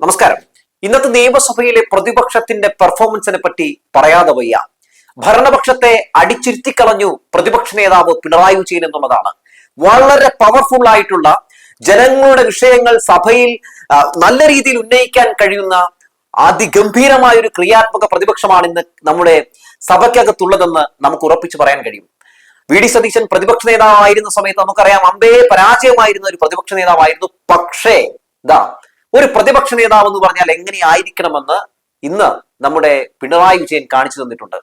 നമസ്കാരം. ഇന്നത്തെ നിയമസഭയിലെ പ്രതിപക്ഷത്തിന്റെ പെർഫോമൻസിനെ പറ്റി പറയാതെ വയ്യ. ഭരണപക്ഷത്തെ അടിച്ചിരുത്തിക്കളഞ്ഞു പ്രതിപക്ഷ നേതാവ് പിണറായി വിജയൻ എന്നുള്ളതാണ്. വളരെ പവർഫുൾ ആയിട്ടുള്ള ജനങ്ങളുടെ വിഷയങ്ങൾ സഭയിൽ നല്ല രീതിയിൽ ഉന്നയിക്കാൻ കഴിയുന്ന അതിഗംഭീരമായ ഒരു ക്രിയാത്മക പ്രതിപക്ഷമാണ് ഇന്ന് നമ്മുടെ സഭയ്ക്കകത്തുള്ളതെന്ന് നമുക്ക് ഉറപ്പിച്ചു പറയാൻ കഴിയും. വി ഡി സതീശൻ പ്രതിപക്ഷ നേതാവായിരുന്ന സമയത്ത് നമുക്കറിയാം അമ്പേ പരാജയമായിരുന്ന ഒരു പ്രതിപക്ഷ നേതാവായിരുന്നു. പക്ഷേ ഒരു പ്രതിപക്ഷ നേതാവ് എന്ന് പറഞ്ഞാൽ എങ്ങനെയായിരിക്കണമെന്ന് ഇന്ന് നമ്മുടെ പിണറായി വിജയൻ കാണിച്ചു തന്നിട്ടുണ്ട്.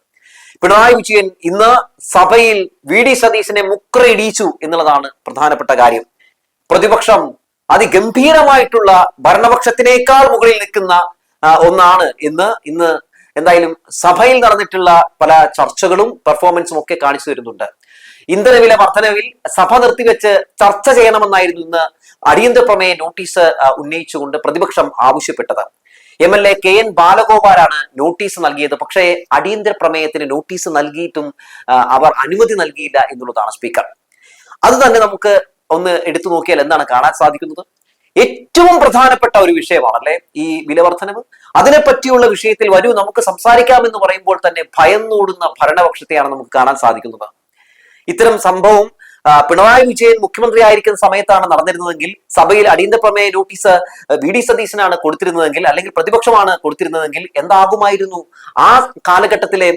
പിണറായി വിജയൻ ഇന്ന് സഭയിൽ വി ഡി സതീശനെ മുക്രയിടിച്ചു എന്നുള്ളതാണ് പ്രധാനപ്പെട്ട കാര്യം. പ്രതിപക്ഷം അതിഗംഭീരമായിട്ടുള്ള ഭരണപക്ഷത്തിനേക്കാൾ മുകളിൽ നിൽക്കുന്ന ഒന്നാണ് ഇന്ന് എന്തായാലും സഭയിൽ നടന്നിട്ടുള്ള പല ചർച്ചകളും പെർഫോമൻസും ഒക്കെ കാണിച്ചു തരുന്നുണ്ട്. ഇന്ധനവില വർധനവിൽ സഭ നിർത്തിവെച്ച് ചർച്ച ചെയ്യണമെന്നായിരുന്നു ഇന്ന് അടിയന്തര പ്രമേയ നോട്ടീസ് ഉന്നയിച്ചുകൊണ്ട് പ്രതിപക്ഷം ആവശ്യപ്പെട്ടത്. MLA KN ബാലഗോപാലാണ് നോട്ടീസ് നൽകിയത്. പക്ഷേ അടിയന്തര പ്രമേയത്തിന് നോട്ടീസ് നൽകിയിട്ടും അവർ അനുമതി നൽകിയില്ല എന്നുള്ളതാണ് സ്പീക്കർ. അത് തന്നെ നമുക്ക് ഒന്ന് എടുത്തു നോക്കിയാൽ എന്താണ് കാണാൻ സാധിക്കുന്നത്? ഏറ്റവും പ്രധാനപ്പെട്ട ഒരു വിഷയമാണല്ലേ ഈ വിലവർദ്ധനവ്. അതിനെപ്പറ്റിയുള്ള വിഷയത്തിൽ വരൂ നമുക്ക് സംസാരിക്കാമെന്ന് പറയുമ്പോൾ തന്നെ ഭയന്നോടുന്ന ഭരണപക്ഷത്തെയാണ് നമുക്ക് കാണാൻ സാധിക്കുന്നത്. ഇത്തരം സംഭവം പിണറായി വിജയൻ മുഖ്യമന്ത്രി ആയിരിക്കുന്ന സമയത്താണ് നടന്നിരുന്നതെങ്കിൽ, സഭയിൽ അടിയന്തര പ്രമേയ നോട്ടീസ് വി ഡി സതീശനാണ് കൊടുത്തിരുന്നതെങ്കിൽ, അല്ലെങ്കിൽ പ്രതിപക്ഷമാണ് കൊടുത്തിരുന്നതെങ്കിൽ എന്താകുമായിരുന്നു ആ കാലഘട്ടത്തിലെ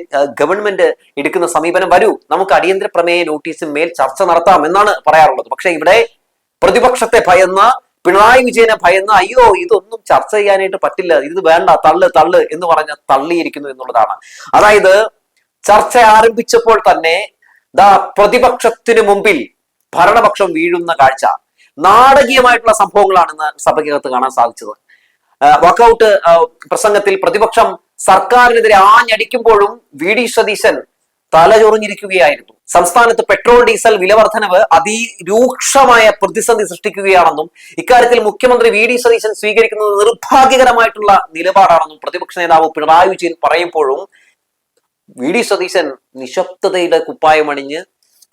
ഗവൺമെന്റ് എടുക്കുന്ന സമീപനം? വരൂ നമുക്ക് അടിയന്തര പ്രമേയ നോട്ടീസിന് മേൽ ചർച്ച നടത്താം എന്നാണ് പറയാറുള്ളത്. പക്ഷെ ഇവിടെ പ്രതിപക്ഷത്തെ ഭയന്ന, പിണറായി വിജയനെ ഭയന്ന് അയ്യോ ഇതൊന്നും ചർച്ച ചെയ്യാനായിട്ട് പറ്റില്ല, ഇത് വേണ്ട, തള്ള് എന്ന് പറഞ്ഞ് തള്ളിയിരിക്കുന്നു എന്നുള്ളതാണ്. അതായത് ചർച്ച ആരംഭിച്ചപ്പോൾ തന്നെ പ്രതിപക്ഷത്തിന് മുമ്പിൽ ഭരണപക്ഷം വീഴുന്ന കാഴ്ച, നാടകീയമായിട്ടുള്ള സംഭവങ്ങളാണ് ഇന്ന് സഭയ്ക്കകത്ത് കാണാൻ സാധിച്ചത്. വാക്കൌട്ട് പ്രസംഗത്തിൽ പ്രതിപക്ഷം സർക്കാരിനെതിരെ ആഞ്ഞടിക്കുമ്പോഴും വി ഡി സതീശൻ തലചൊറിഞ്ഞിരിക്കുകയായിരുന്നു. സംസ്ഥാനത്ത് പെട്രോൾ ഡീസൽ വിലവർദ്ധനവ് അതിരൂക്ഷമായ പ്രതിസന്ധി സൃഷ്ടിക്കുകയാണെന്നും ഇക്കാര്യത്തിൽ മുഖ്യമന്ത്രി വി ഡി സതീശൻ സ്വീകരിക്കുന്നത് നിർഭാഗ്യകരമായിട്ടുള്ള നിലപാടാണെന്നും പ്രതിപക്ഷ നേതാവ് പിണറായി വിജയൻ പറയുമ്പോഴും വി ഡി സതീശൻ നിശബ്ദതയുടെ കുപ്പായമണിഞ്ഞ്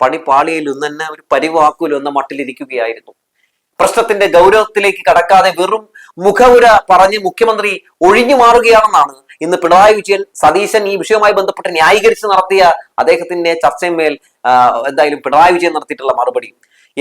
പണിപ്പാളിയിലും തന്നെ ഒരു പരിവാക്കുലും എന്ന മട്ടിലിരിക്കുകയായിരുന്നു. പ്രശ്നത്തിന്റെ ഗൗരവത്തിലേക്ക് കടക്കാതെ വെറും മുഖവുര പറഞ്ഞ് മുഖ്യമന്ത്രി ഒഴിഞ്ഞു മാറുകയാണെന്നാണ് ഇന്ന് പിണറായി വിജയൻ സതീശൻ ഈ വിഷയവുമായി ബന്ധപ്പെട്ട് ന്യായീകരിച്ച് നടത്തിയ അദ്ദേഹത്തിന്റെ ചർച്ചയിന്മേൽ എന്തായാലും പിണറായി വിജയൻ നടത്തിയിട്ടുള്ള മറുപടി.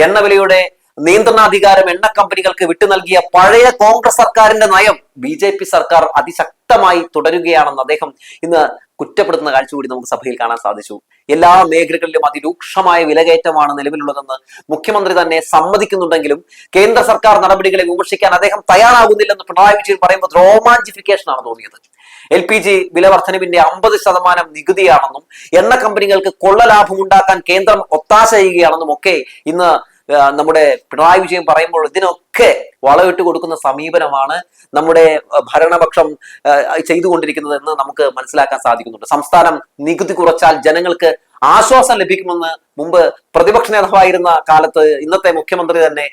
എണ്ണവിലയുടെ നിയന്ത്രണാധികാരം എണ്ണ കമ്പനികൾക്ക് വിട്ടു നൽകിയ പഴയ കോൺഗ്രസ് സർക്കാരിന്റെ നയം BJP സർക്കാർ അതിശക്തമായി തുടരുകയാണെന്ന് അദ്ദേഹം ഇന്ന് കുറ്റപ്പെടുത്തുന്ന കാഴ്ച കൂടി നമുക്ക് സഭയിൽ കാണാൻ സാധിച്ചു. എല്ലാ മേഖലകളിലും അതിരൂക്ഷമായ വിലകയറ്റമാണ് നിലവിലുള്ളതെന്ന് മുഖ്യമന്ത്രി തന്നെ സമ്മതിക്കുന്നുണ്ടെങ്കിലും കേന്ദ്ര സർക്കാർ നടപടികളെ വിമർശിക്കാൻ അദ്ദേഹം തയ്യാറാകുന്നില്ലെന്ന് പിണറായി വിജയൻ പറയുമ്പോൾ റോമാഞ്ചിഫിക്കേഷൻ ആണ് തോന്നിയത്. LPG വില വർധനവിന്റെ 50% നികുതിയാണെന്നും എണ്ണ കമ്പനികൾക്ക് കൊള്ള ലാഭം ഉണ്ടാക്കാൻ കേന്ദ്രം ഒത്താശ ചെയ്യുകയാണെന്നും ഒക്കെ ഇന്ന് നമ്മുടെ പിണറായി വിജയൻ പറയുമ്പോൾ ഇതിനൊക്കെ വളവിട്ട് കൊടുക്കുന്ന സമീപനമാണ് നമ്മുടെ ഭരണപക്ഷം ചെയ്തുകൊണ്ടിരിക്കുന്നത് എന്ന് നമുക്ക് മനസ്സിലാക്കാൻ സാധിക്കുന്നുണ്ട്. സംസ്ഥാനം നികുതി കുറച്ചാൽ ജനങ്ങൾക്ക് ആശ്വാസം ലഭിക്കുമെന്ന് മുമ്പ് പ്രതിപക്ഷ നേതാവായിരുന്ന കാലത്ത് ഇന്നത്തെ മുഖ്യമന്ത്രി തന്നെ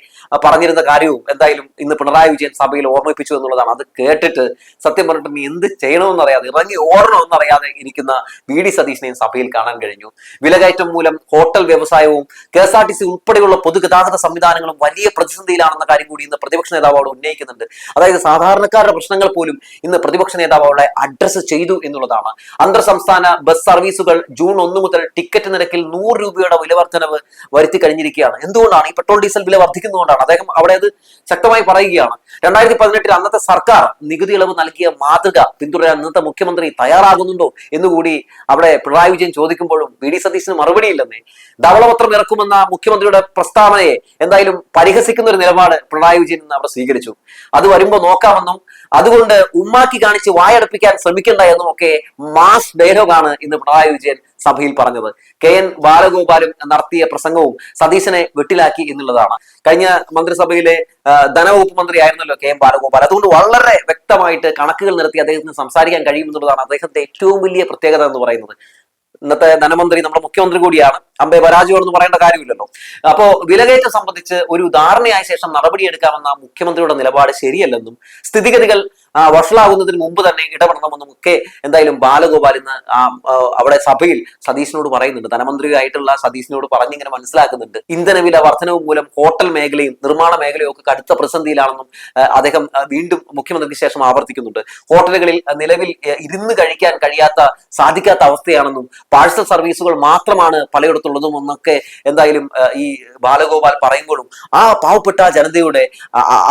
പറഞ്ഞിരുന്ന കാര്യവും എന്തായാലും ഇന്ന് പിണറായി വിജയൻ സഭയിൽ ഓർമ്മിപ്പിച്ചു എന്നുള്ളതാണ്. അത് കേട്ടിട്ട് സത്യം പറഞ്ഞിട്ട് എന്ത് ചെയ്യണമെന്നറിയാതെ, ഇറങ്ങി ഓടണമെന്നറിയാതെ ഇരിക്കുന്ന വി ഡി സതീശനെയും സഭയിൽ കാണാൻ കഴിഞ്ഞു. വിലകയറ്റം മൂലം ഹോട്ടൽ വ്യവസായവും KSRTC ഉൾപ്പെടെയുള്ള പൊതുഗതാഗത സംവിധാനങ്ങളും വലിയ പ്രതിസന്ധിയിലാണെന്ന കാര്യം കൂടി ഇന്ന് പ്രതിപക്ഷ നേതാവ് അവിടെ ഉന്നയിക്കുന്നുണ്ട്. അതായത് സാധാരണക്കാരുടെ പ്രശ്നങ്ങൾ പോലും ഇന്ന് പ്രതിപക്ഷ നേതാവ് അവിടെ അഡ്രസ് ചെയ്തു എന്നുള്ളതാണ്. അന്തർ സംസ്ഥാന ബസ് സർവീസുകൾ ജൂൺ 1 മുതൽ ടിക്കറ്റ് നിരക്കിൽ 100 രൂപയുടെ വിലവർദ്ധനവ് വരുത്തി കഴിഞ്ഞിരിക്കുകയാണ്. എന്തുകൊണ്ടാണ്? ഈ പെട്രോൾ ഡീസൽ വില വർദ്ധിക്കുന്നതുകൊണ്ടാണ്. അദ്ദേഹം അവിടെ അത് ശക്തമായി പറയുകയാണ്. 2018 അന്നത്തെ സർക്കാർ നികുതി ഇളവ് നൽകിയ മാതൃക പിന്തുടരാൻ ഇന്നത്തെ മുഖ്യമന്ത്രി തയ്യാറാകുന്നുണ്ടോ എന്നുകൂടി അവിടെ പിണറായി വിജയൻ ചോദിക്കുമ്പോഴും വി ഡി സതീശന് മറുപടിയില്ലെന്നേ. ധവളപത്രം ഇറക്കുമെന്ന മുഖ്യമന്ത്രിയുടെ പ്രസ്താവനയെ എന്തായാലും പരിഹസിക്കുന്ന ഒരു നിലപാട് പിണറായി വിജയൻ ഇന്ന് അവിടെ സ്വീകരിച്ചു. അത് വരുമ്പോൾ നോക്കാമെന്നും അതുകൊണ്ട് ഉമ്മാക്കി കാണിച്ച് വായടപ്പിക്കാൻ ശ്രമിക്കേണ്ട എന്നും ഒക്കെ മാസ് ഡയലോഗാണ് ഇന്ന് പിണറായി വിജയൻ സഭയിൽ പറഞ്ഞത്. KN ബാലഗോപാലും നടത്തിയ പ്രസംഗവും സതീശനെ വെട്ടിലാക്കി എന്നുള്ളതാണ്. കഴിഞ്ഞ മന്ത്രിസഭയിലെ ധനവകുപ്പ് മന്ത്രി ആയിരുന്നല്ലോ KN ബാലഗോപാൽ. അതുകൊണ്ട് വളരെ വ്യക്തമായിട്ട് കണക്കുകൾ നിരത്തി അദ്ദേഹത്തിന് സംസാരിക്കാൻ കഴിയുമെന്നുള്ളതാണ് അദ്ദേഹത്തെ ഏറ്റവും വലിയ പ്രത്യേകത എന്ന് പറയുന്നത്. ഇന്നത്തെ ധനമന്ത്രി നമ്മുടെ മുഖ്യമന്ത്രി കൂടിയാണ്. അമ്പേ പരാജയമെന്ന് പറയേണ്ട കാര്യമില്ലല്ലോ. അപ്പോ വിലകയറ്റം സംബന്ധിച്ച് ഒരു ധാരണയായ ശേഷം നടപടിയെടുക്കാമെന്ന മുഖ്യമന്ത്രിയുടെ നിലപാട് ശരിയല്ലെന്നും സ്ഥിതിഗതികൾ വഷളാകുന്നതിന് മുമ്പ് തന്നെ ഇടപെടണമെന്നും ഒക്കെ എന്തായാലും ബാലഗോപാൽ ഇന്ന് അവിടെ സഭയിൽ സതീശനോട് പറയുന്നുണ്ട്. ധനമന്ത്രിയായിട്ടുള്ള സതീശനോട് പറഞ്ഞിങ്ങനെ മനസ്സിലാക്കുന്നുണ്ട്. ഇന്ധനവില വർധനവ് മൂലം ഹോട്ടൽ മേഖലയും നിർമ്മാണ മേഖലയും ഒക്കെ കടുത്ത പ്രതിസന്ധിയിലാണെന്നും അദ്ദേഹം വീണ്ടും മുഖ്യമന്ത്രിക്ക് ശേഷം ആവർത്തിക്കുന്നുണ്ട്. ഹോട്ടലുകളിൽ നിലവിൽ ഇരുന്ന് കഴിക്കാൻ സാധിക്കാത്ത അവസ്ഥയാണെന്നും പാഴ്സൽ സർവീസുകൾ മാത്രമാണ് പലയിടത്തുള്ളതും എന്നൊക്കെ എന്തായാലും ഈ ബാലഗോപാൽ പറയുമ്പോഴും ആ പാവപ്പെട്ട ജനതയുടെ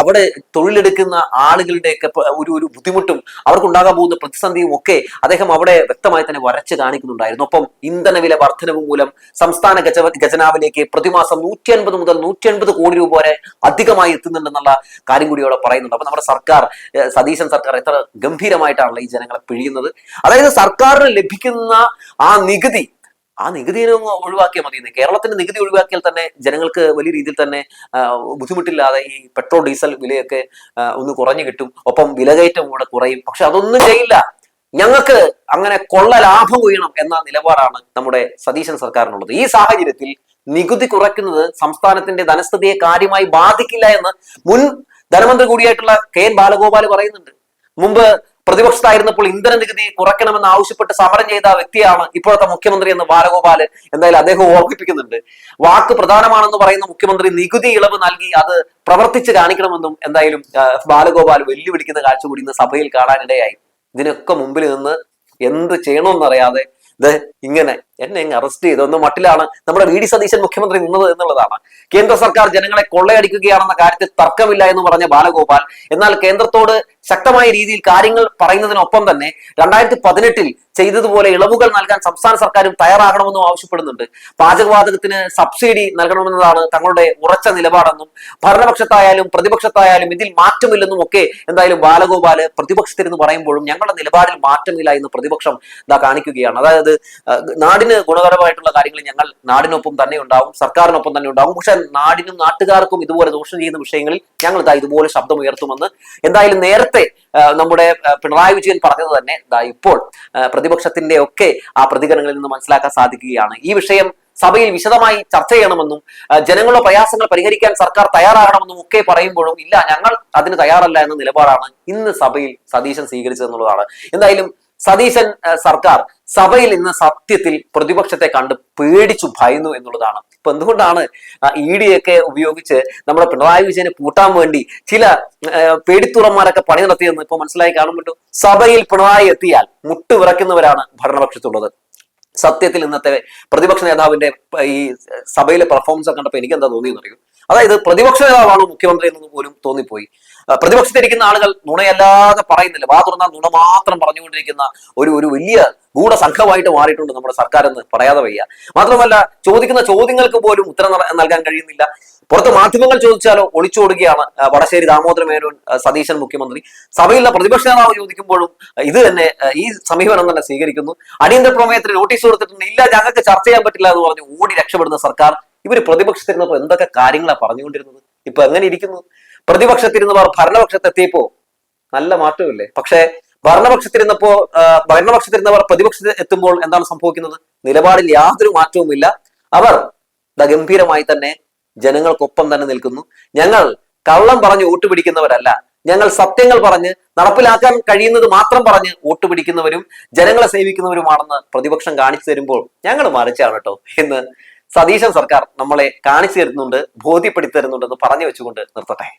അവിടെ തൊഴിലെടുക്കുന്ന ആളുകളുടെയൊക്കെ ഒരു ബുദ്ധിമുട്ടും അവർക്കുണ്ടാകാൻ പോകുന്ന പ്രതിസന്ധിയും ഒക്കെ അദ്ദേഹം അവിടെ വ്യക്തമായി തന്നെ വരച്ച് കാണിക്കുന്നുണ്ടായിരുന്നു. ഒപ്പം ഇന്ധനവില വർധനവ് മൂലം സംസ്ഥാന ഖജനാവിലേക്ക് പ്രതിമാസം 150 മുതൽ 180 കോടി രൂപ വരെ അധികമായി എത്തുന്നുണ്ടെന്നുള്ള കാര്യം കൂടി അവിടെ പറയുന്നുണ്ട്. അപ്പൊ നമ്മുടെ സർക്കാർ, സതീശൻ സർക്കാർ എത്ര ഗംഭീരമായിട്ടാണല്ലോ ഈ ജനങ്ങളെ പിഴിയുന്നത്. അതായത് സർക്കാരിന് ലഭിക്കുന്ന ആ നികുതി ഒഴിവാക്കിയാൽ മതി. കേരളത്തിന്റെ നികുതി ഒഴിവാക്കിയാൽ തന്നെ ജനങ്ങൾക്ക് വലിയ രീതിയിൽ തന്നെ ബുദ്ധിമുട്ടില്ലാതെ ഈ പെട്രോൾ ഡീസൽ വിലയൊക്കെ ഒന്ന് കുറഞ്ഞു കിട്ടും. ഒപ്പം വിലകയറ്റം കൂടെ കുറയും. പക്ഷെ അതൊന്നും ചെയ്യില്ല. ഞങ്ങൾക്ക് അങ്ങനെ കൊള്ള ലാഭം കൊയ്യണം എന്ന നിലപാടാണ് നമ്മുടെ സതീശൻ സർക്കാരിനുള്ളത്. ഈ സാഹചര്യത്തിൽ നികുതി കുറയ്ക്കുന്നത് സംസ്ഥാനത്തിന്റെ ധനസ്ഥിതിയെ കാര്യമായി ബാധിക്കില്ല എന്ന് മുൻ ധനമന്ത്രി കൂടിയായിട്ടുള്ള കെ എൻ ബാലഗോപാൽ പറയുന്നുണ്ട്. മുമ്പ് പ്രതിപക്ഷത്തായിരുന്നപ്പോൾ ഇന്ധന നികുതി കുറയ്ക്കണമെന്ന് ആവശ്യപ്പെട്ട് സമരം ചെയ്ത വ്യക്തിയാണ് ഇപ്പോഴത്തെ മുഖ്യമന്ത്രി എന്ന് ബാലഗോപാൽ എന്തായാലും അദ്ദേഹം ഓർമ്മിപ്പിക്കുന്നുണ്ട്. വാക്ക് പ്രധാനമാണെന്ന് പറയുന്ന മുഖ്യമന്ത്രി നികുതി ഇളവ് നൽകി അത് പ്രവർത്തിച്ച് കാണിക്കണമെന്നും എന്തായാലും ബാലഗോപാൽ വെല്ലുവിളിക്കുന്ന കാഴ്ച കൂടി ഇന്ന് സഭയിൽ കാണാനിടയായി. ഇതിനൊക്കെ മുമ്പിൽ നിന്ന് എന്ത് ചെയ്യണമെന്നറിയാതെ ഇങ്ങനെ എന്നെ അറസ്റ്റ് ചെയ്തൊന്ന മട്ടിലാണ് നമ്മുടെ വി ഡി സതീശൻ മുഖ്യമന്ത്രി നിന്നത് എന്നുള്ളതാണ്. കേന്ദ്ര സർക്കാർ ജനങ്ങളെ കൊള്ളയടിക്കുകയാണെന്ന കാര്യത്തിൽ തർക്കമില്ല എന്ന് പറഞ്ഞ ബാലഗോപാൽ എന്നാൽ കേന്ദ്രത്തോട് ശക്തമായ രീതിയിൽ കാര്യങ്ങൾ പറയുന്നതിനൊപ്പം തന്നെ 2018 ചെയ്തതുപോലെ ഇളവുകൾ നൽകാൻ സംസ്ഥാന സർക്കാരും തയ്യാറാകണമെന്നും ആവശ്യപ്പെടുന്നുണ്ട്. പാചകവാതകത്തിന് സബ്സിഡി നൽകണമെന്നതാണ് തങ്ങളുടെ ഉറച്ച നിലപാടെന്നും ഭരണപക്ഷത്തായാലും പ്രതിപക്ഷത്തായാലും ഇതിൽ മാറ്റമില്ലെന്നും ഒക്കെ എന്തായാലും ബാലഗോപാല് പ്രതിപക്ഷത്തിരുന്ന് പറയുമ്പോഴും ഞങ്ങളുടെ നിലപാടിൽ മാറ്റമില്ല എന്ന് പ്രതിപക്ഷം കാണിക്കുകയാണ്. അതായത് നാടിന് ഗുണകരമായിട്ടുള്ള കാര്യങ്ങൾ ഞങ്ങൾ നാടിനൊപ്പം തന്നെ ഉണ്ടാവും, സർക്കാരിനൊപ്പം തന്നെ ഉണ്ടാവും. പക്ഷെ നാടിനും നാട്ടുകാർക്കും ഇതുപോലെ ദോഷം ചെയ്യുന്ന വിഷയങ്ങളിൽ ഞങ്ങൾ ഇതുപോലെ ശബ്ദം ഉയർത്തുമെന്ന് എന്തായാലും നേരത്തെ നമ്മുടെ പിണറായി വിജയൻ പറഞ്ഞത് തന്നെ ഇപ്പോൾ പ്രതിപക്ഷത്തിന്റെ ഒക്കെ ആ പ്രതികരണങ്ങളിൽ നിന്ന് മനസ്സിലാക്കാൻ സാധിക്കുകയാണ്. ഈ വിഷയം സഭയിൽ വിശദമായി ചർച്ച ചെയ്യണമെന്നും ജനങ്ങളുടെ പ്രയാസങ്ങൾ പരിഹരിക്കാൻ സർക്കാർ തയ്യാറാകണമെന്നും ഒക്കെ പറയുമ്പോഴും ഇല്ല, ഞങ്ങൾ അതിന് തയ്യാറല്ല എന്ന നിലപാടാണ് ഇന്ന് സഭയിൽ സതീശൻ സ്വീകരിച്ചതെന്നുള്ളതാണ്. എന്തായാലും സതീശൻ സർക്കാർ സഭയിൽ ഇന്ന് സത്യത്തിൽ പ്രതിപക്ഷത്തെ കണ്ട് പേടിച്ചു ഭയന്നു എന്നുള്ളതാണ്. ഇപ്പൊ എന്തുകൊണ്ടാണ് ED ഒക്കെ ഉപയോഗിച്ച് നമ്മുടെ പിണറായി വിജയനെ പൂട്ടാൻ വേണ്ടി ചില പേടിത്തുറന്മാരൊക്കെ പണി നടത്തിയെന്ന് ഇപ്പൊ മനസ്സിലായി കാണുമല്ലോ. സഭയിൽ പിണറായി എത്തിയാൽ മുട്ടുവിറക്കുന്നവരാണ് ഭരണപക്ഷത്തുള്ളത്. സത്യത്തിൽ ഇന്നത്തെ പ്രതിപക്ഷ നേതാവിന്റെ ഈ സഭയിലെ പെർഫോമൻസ് ഒക്കെ കണ്ടപ്പോൾ എനിക്ക് എന്താ തോന്നിയെന്ന് അറിയും. അതായത് പ്രതിപക്ഷ നേതാവാണ് മുഖ്യമന്ത്രി എന്ന് പോലും തോന്നിപ്പോയി. പ്രതിപക്ഷത്തിരിക്കുന്ന ആളുകൾ നുണയല്ലാതെ പറയുന്നില്ല, വാ തുറന്നാൽ നുണ മാത്രം പറഞ്ഞുകൊണ്ടിരിക്കുന്ന ഒരു വലിയ ഗൂഢസംഘമായിട്ട് മാറിയിട്ടുണ്ട് നമ്മുടെ സർക്കാർ എന്ന് പറയാതെ വയ്യ. മാത്രമല്ല ചോദിക്കുന്ന ചോദ്യങ്ങൾക്ക് പോലും ഉത്തരം നൽകാൻ കഴിയുന്നില്ല. പുറത്ത് മാധ്യമങ്ങൾ ചോദിച്ചാലോ ഒളിച്ചോടുകയാണ് വടശ്ശേരി ദാമോദര മേനോൻ സതീശൻ മുഖ്യമന്ത്രി. സഭയിലുള്ള പ്രതിപക്ഷ നേതാവ് ചോദിക്കുമ്പോഴും ഇത് തന്നെ ഈ സമീപനം തന്നെ സ്വീകരിക്കുന്നു. അടിയന്തര പ്രമേയത്തിന് നോട്ടീസ് കൊടുത്തിട്ടുണ്ട്, ഇല്ല ഞങ്ങൾക്ക് ചർച്ച ചെയ്യാൻ പറ്റില്ല എന്ന് പറഞ്ഞ് ഓടി രക്ഷപ്പെടുന്ന സർക്കാർ. ഇവര് പ്രതിപക്ഷത്തിരുന്നപ്പോ എന്തൊക്കെ കാര്യങ്ങളാണ് പറഞ്ഞുകൊണ്ടിരുന്നത്, ഇപ്പൊ എങ്ങനെ ഇരിക്കുന്നു? പ്രതിപക്ഷത്തിരുന്നവർ ഭരണപക്ഷത്തെത്തിയപ്പോ നല്ല മാറ്റമില്ലേ? പക്ഷെ ഭരണപക്ഷത്തിരുന്നവർ പ്രതിപക്ഷത്ത് എത്തുമ്പോൾ എന്താണ് സംഭവിക്കുന്നത്? നിലപാടിൽ യാതൊരു മാറ്റവുമില്ല. അവർ ഗംഭീരമായി തന്നെ ജനങ്ങൾക്കൊപ്പം തന്നെ നിൽക്കുന്നു. ഞങ്ങൾ കള്ളം പറഞ്ഞ് വോട്ട് പിടിക്കുന്നവരല്ല, ഞങ്ങൾ സത്യങ്ങൾ പറഞ്ഞ് നടപ്പിലാക്കാൻ കഴിയുന്നത് മാത്രം പറഞ്ഞ് വോട്ട് പിടിക്കുന്നവരും ജനങ്ങളെ സേവിക്കുന്നവരുമാണെന്ന് പ്രതിപക്ഷം കാണിച്ചു തരുമ്പോൾ ഞങ്ങൾ മറിച്ചാണ് കേട്ടോ എന്ന് സതീശൻ സർക്കാർ നമ്മളെ കാണിച്ചു തരുന്നുണ്ട്, ബോധ്യപ്പെടുത്തി തരുന്നുണ്ടെന്ന് പറഞ്ഞു വെച്ചുകൊണ്ട് നിർത്തട്ടെ.